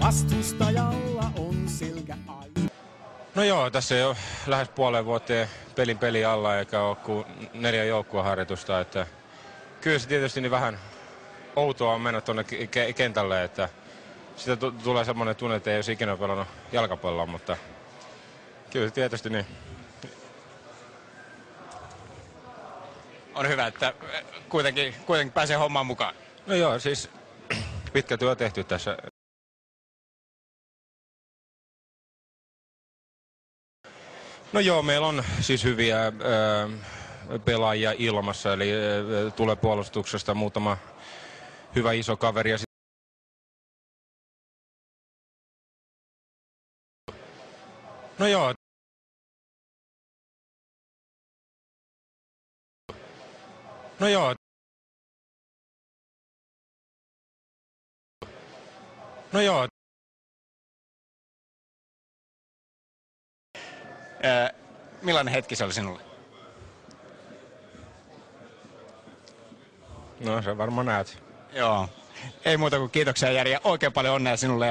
vastustajalla on selkä aina. No joo, tässä ei ole lähes puolen vuoteen peli alla eikä ole kuin 4 joukkueharjoitusta, että kyllä se tietysti niin vähän outoa on mennä tuonne kentälle, että sitä tulee semmoinen tunne, että ei olisi ikinä pelannut jalkapalloa, mutta kyllä tietysti niin. On hyvä, että kuitenkin pääsee hommaan mukaan. No joo, siis pitkä työ tehty tässä. No joo, meillä on siis hyviä pelaajia ilmassa, eli tulee puolustuksesta muutama hyvä iso kaveri. Ja no joo. No joo. No joo. Millainen hetki se oli sinulle? No se varmaan näet. Joo. Ei muuta kuin kiitoksia Jari ja oikein paljon onnea sinulle.